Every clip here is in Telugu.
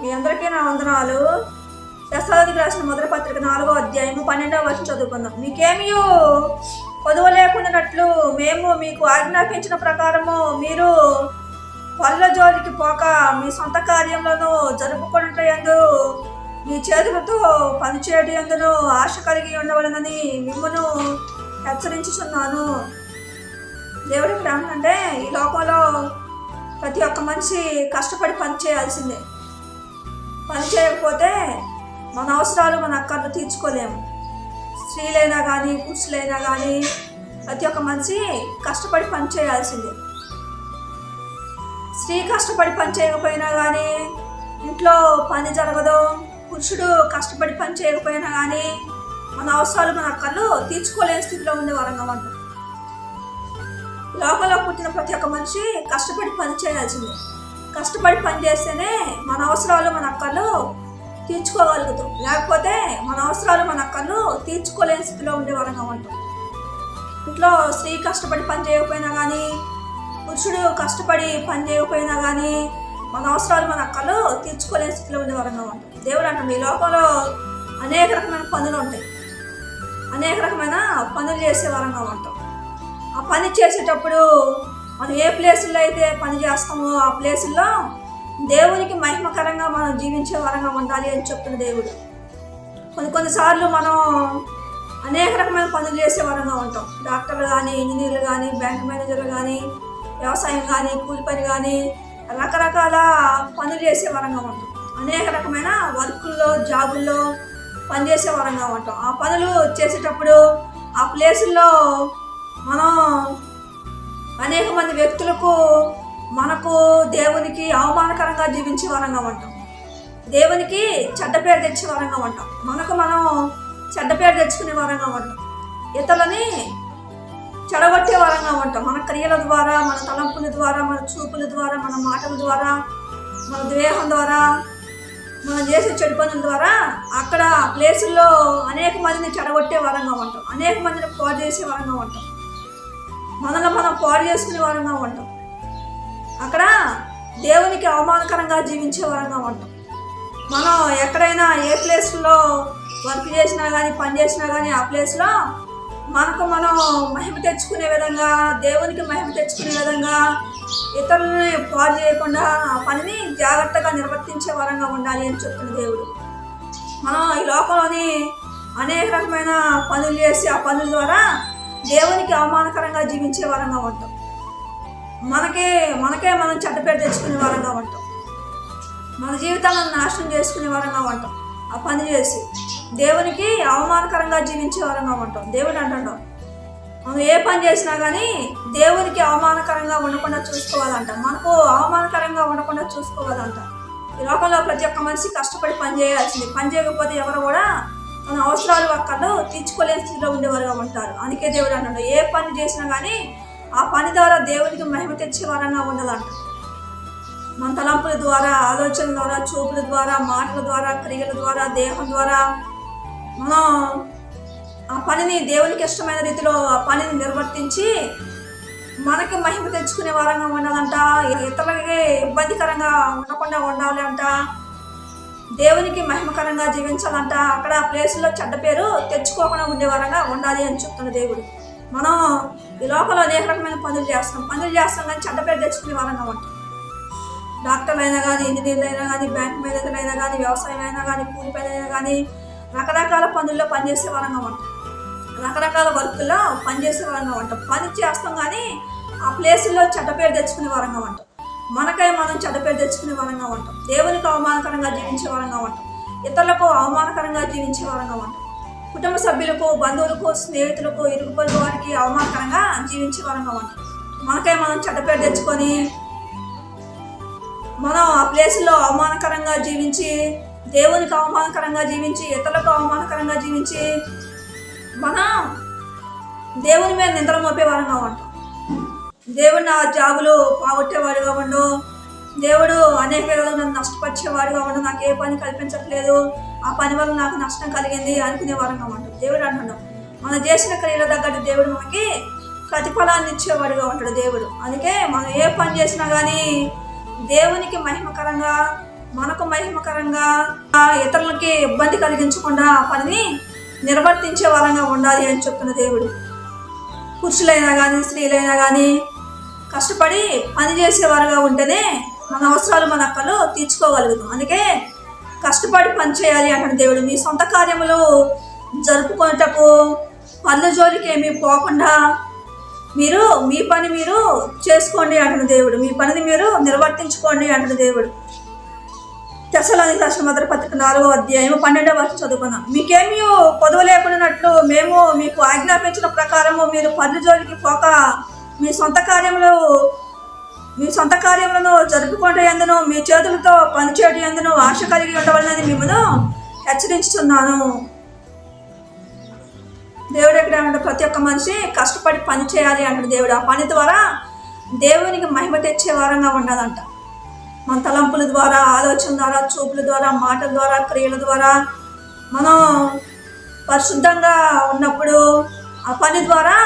మీ అందరికీ నా వందనాలు. దశలోనికి రాసిన మొదటి పత్రిక 4వ అధ్యాయము 12వ వచనం చదువుకుందాం. మీకేమీ కొదువ లేకున్నట్లు మేము మీకు ఆజ్ఞాపించిన ప్రకారము మీరు పనుల జోలికి పోక మీ సొంత కార్యములను జరుపుకున్నట్టు మీ చేతులతో పనిచేయడం ఎందును ఆశ కలిగి ఉండవలనని మిమ్మల్ని హెచ్చరించుచున్నాను. దేవుడి ప్రేమ అంటే ఈ లోకంలో ప్రతి ఒక్క మనిషి కష్టపడి పని చేయాల్సిందే. పని చేయకపోతే మన అవసరాలు మన అక్కర్లు తీర్చుకోలేము. స్త్రీలైనా కానీ పురుషులైనా కానీ ప్రతి ఒక్క మనిషి కష్టపడి పని చేయాల్సిందే. స్త్రీ కష్టపడి పని చేయకపోయినా కానీ ఇంట్లో పని జరగదు. పురుషుడు కష్టపడి పని చేయకపోయినా కానీ మన అవసరాలు మన అక్కర్లు తీర్చుకోలేని స్థితిలో ఉండే వారంగా ఉంటాం. లోకంలో పుట్టిన ప్రతి ఒక్క మనిషి కష్టపడి పని చేయాల్సిందే. కష్టపడి పని చేస్తేనే మన అవసరాలు మన అక్కర్లు తీర్చుకోగలుగుతాం. లేకపోతే మన అవసరాలు మన అక్కర్లు తీర్చుకోలేని స్థితిలో ఉండే వారంగా ఉంటాం. ఇంట్లో స్త్రీ కష్టపడి పని చేయకపోయినా కానీ పురుషుడు కష్టపడి పని చేయకపోయినా కానీ మన అవసరాలు మన అక్కర్లు తీర్చుకోలేని స్థితిలో ఉండే వారంగా ఉంటాం. దేవుడు అంటాడు, ఈ లోకంలో అనేక రకమైన పనులు ఉంటాయి. అనేక రకమైన పనులు చేసే వారంగా ఉంటాం. ఆ పని చేసేటప్పుడు మనం ఏ ప్లేసుల్లో అయితే పని చేస్తామో ఆ ప్లేసుల్లో దేవునికి మహిమకరంగా మనం జీవించే వారంగా ఉండాలి అని చెప్తున్న దేవుడు. కొన్నిసార్లు మనం అనేక రకమైన పనులు చేసే వారంగా ఉంటాం. డాక్టర్లు కానీ, ఇంజనీర్లు కానీ, బ్యాంక్ మేనేజర్లు కానీ, వ్యవసాయం కానీ, కూలి పని కానీ రకరకాల పనులు చేసే వారంగా ఉంటాం. అనేక రకమైన వర్కుల్లో జాబుల్లో పనిచేసే వారంగా ఉంటాం. ఆ పనులు చేసేటప్పుడు ఆ ప్లేసుల్లో మనం అనేక మంది వ్యక్తులకు మనకు దేవునికి అవమానకరంగా జీవించే వారంగా ఉంటాం. దేవునికి చెడ్డ పేరు తెచ్చే వారంగా ఉంటాం. మనకు మనం చెడ్డ పేరు తెచ్చుకునే వారంగా ఉంటాం. ఇతరులని చెడగొట్టే వారంగా ఉంటాం. మన క్రియల ద్వారా, మన తలంపుల ద్వారా, మన చూపుల ద్వారా, మన మాటల ద్వారా, మన దేహం ద్వారా, మనం చేసే చెడు పనుల ద్వారా అక్కడ ప్లేసుల్లో అనేక మందిని చెడగొట్టే వారంగా ఉంటాం. అనేక మందిని పాడు చేసే వారంగా ఉంటాం. మనల్ని మనం పాడు చేసుకునే వారంగా ఉంటాం. అక్కడ దేవునికి అవమానకరంగా జీవించే వారంగా ఉంటాం. మనం ఎక్కడైనా ఏ ప్లేస్లో వర్క్ చేసినా కానీ పని చేసినా కానీ ఆ ప్లేస్లో మనకు మనం మహిమ తెచ్చుకునే విధంగా, దేవునికి మహిమ తెచ్చుకునే విధంగా, ఇతరులని పాడు చేయకుండా ఆ పనిని జాగ్రత్తగా నిర్వర్తించే వారంగా ఉండాలి అని చెప్తున్న దేవుడు. మనం ఈ లోకంలోని అనేక రకమైన పనులు చేసి ఆ పనుల ద్వారా దేవునికి అవమానకరంగా జీవించే వారంగా ఉంటాం. మనకే మనం చెడ్డ పేరు తెచ్చుకునే వారంగా ఉంటాం. మన జీవితాలను నాశనం చేసుకునే వారంగా ఉంటాం. ఆ పని చేసి దేవునికి అవమానకరంగా జీవించే వారంగా ఉంటాం. దేవుడు అంటాడు, మనం ఏ పని చేసినా కానీ దేవునికి అవమానకరంగా ఉండకుండా చూసుకోవాలంట. మనకు అవమానకరంగా ఉండకుండా చూసుకోవాలంట. ఈ లోకంలో ప్రతి ఒక్క మనిషి కష్టపడి పని చేయాల్సింది. పని చేయకపోతే ఎవరు కూడా మన అవసరాలు అక్కర్లు తీర్చుకోలేని స్థితిలో ఉండేవారుగా ఉంటారు. అందుకే దేవుడు అంటాడు, ఏ పని చేసినా కానీ ఆ పని ద్వారా దేవునికి మహిమ తెచ్చే వారంగా ఉండాలంట. మన తలంపుల ద్వారా, ఆలోచనల ద్వారా, చూపుల ద్వారా, మాటల ద్వారా, క్రియల ద్వారా, దేహం ద్వారా మనం ఆ పనిని దేవునికి ఇష్టమైన రీతిలో ఆ పనిని నిర్వర్తించి మనకి మహిమ తెచ్చుకునే వారంగా ఉండాలంట. ఇతరులకి ఇబ్బందికరంగా ఉండకుండా ఉండాలి అంట. దేవునికి మహిమకరంగా జీవించాలంట. అక్కడ ఆ ప్లేసులో చెడ్డ పేరు తెచ్చుకోకుండా ఉండేవారంగా ఉండాలి అని చెప్తున్న దేవుడు. మనం ఈ లోకంలో అనేక రకమైన పనులు చేస్తాం కానీ చెడ్డ పేరు తెచ్చుకునే వారంగా ఉంటాం. డాక్టర్లు అయినా కానీ, ఇంజనీర్లు అయినా కానీ, బ్యాంక్ మేనేజర్లు అయినా కానీ, వ్యవసాయం అయినా కానీ, కూలి పని అయినా కానీ రకరకాల పనుల్లో పనిచేసే వారంగా ఉంటాం. రకరకాల వర్కుల్లో పనిచేసే వారంగా ఉంటాం. పని చేస్తాం కానీ ఆ ప్లేసుల్లో చెడ్డ పేరు తెచ్చుకునే వారంగా ఉంటాం. మనకై మనం చెడ్డ పేరు తెచ్చుకునే వారంగా ఉంటాం. దేవునికి అవమానకరంగా జీవించే వారంగా ఉంటాం. ఇతరులకు అవమానకరంగా జీవించే వారంగా ఉంటాం. కుటుంబ సభ్యులకు, బంధువులకు, స్నేహితులకు, ఇరుగు పొరుగు వారికి అవమానకరంగా జీవించే వారంగా ఉంటాం. మనకై మనం చెడ్డ పేరు తెచ్చుకొని మనం ఆ ప్లేసులో అవమానకరంగా జీవించి, దేవునికి అవమానకరంగా జీవించి, ఇతరులకు అవమానకరంగా జీవించి మనం దేవుని మీద నిందలు మోపేవారంగా ఉంటాం. దేవుడు నా జాబులు పోగొట్టేవాడుగా ఉండు, దేవుడు అనేక విధాలుగా నన్ను నష్టపరిచేవాడుగా ఉండు, నాకు ఏ పని కల్పించట్లేదు, ఆ పని వల్ల నాకు నష్టం కలిగింది అనుకునే వారంగా ఉంటాం. దేవుడు అంటున్నాం, మనం చేసిన క్రియల తగ్గట్టు దేవుడు మనకి ప్రతిఫలాన్ని ఇచ్చేవాడుగా ఉంటాడు దేవుడు. అందుకే మనం ఏ పని చేసినా కానీ దేవునికి మహిమకరంగా మనకు మహిమకరంగా ఇతరులకి ఇబ్బంది కలిగించకుండా ఆ పనిని నిర్వర్తించే వారంగా ఉండాలి అని చెప్తున్న దేవుడు. పురుషులైనా కానీ స్త్రీలైనా కానీ కష్టపడి పని చేసేవారుగా ఉంటేనే మన అవసరాలు మన అక్కలు తీర్చుకోగలుగుతాం. అందుకే కష్టపడి పని చేయాలి అంటున్న దేవుడు. మీ సొంత కార్యములు జరుపుకునేటకు పనుల జోలికి ఏమీ పోకుండా మీరు మీ పని మీరు చేసుకోండి అంటున్న దేవుడు. మీ పనిని మీరు నిర్వర్తించుకోండి అంటున్న దేవుడు. తెస్సలోనికీయులకు రాసిన మొదటి పత్రిక 4వ అధ్యాయం 12వ వచనం చదువుకున్నాం. మీకేమీ కొదవ లేకున్నట్లు మేము మీకు ఆజ్ఞాపించిన ప్రకారము మీరు పనుల జోలికి పోక మీ సొంత కార్యములను జరుపుకుంటే ఎందును మీ చేతులతో పనిచేయడం ఎందును ఆశ కలిగి ఉండవాలని మిమ్మల్ని హెచ్చరించుతున్నాను. దేవుడు ఎక్కడేమంటే ప్రతి ఒక్క మనిషి కష్టపడి పని చేయాలి అంటాడు దేవుడు. ఆ పని ద్వారా దేవునికి మహిమ తెచ్చే వారంగా ఉండాలంట. మన తలంపుల ద్వారా, ఆలోచన ద్వారా, చూపుల ద్వారా, మాటల ద్వారా, క్రియల ద్వారా మనం పరిశుద్ధంగా ఉన్నప్పుడు ఆ పని ద్వారా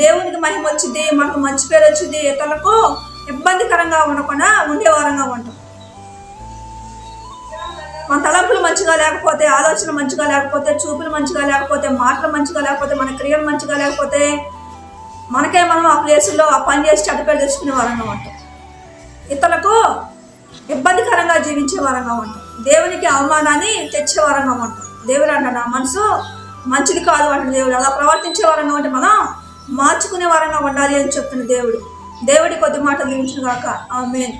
దేవునికి మహిమ వచ్చింది, మనకు మంచి పేరు వచ్చింది, ఇతరులకు ఇబ్బందికరంగా ఉండకుండా ఉండేవారంగా ఉంటాం. మన తలంపులు మంచిగా లేకపోతే, ఆలోచన మంచిగా లేకపోతే, చూపులు మంచిగా లేకపోతే, మాటలు మంచిగా లేకపోతే, మన క్రియలు మంచిగా లేకపోతే మనకే మనం ఆ ప్లేసుల్లో ఆ పని చేసి చెడ్డ పేరు తెచ్చుకునే వారంగా ఉంటాం. ఇతరులకు ఇబ్బందికరంగా జీవించే వారంగా ఉంటాం. దేవునికి అవమానాన్ని తెచ్చే వారంగా ఉంటాం. దేవుడు అంటాడు నా మనసు మంచిది కాదు అంటే దేవుడు. అలా ప్రవర్తించే వారంగా ఉంటే మనం మార్చుకునే వారంగా ఉండాలి అని చెప్తున్న దేవుడు. దేవుడి కొద్ది మాటలు దీవించును గాక. ఆమేన్.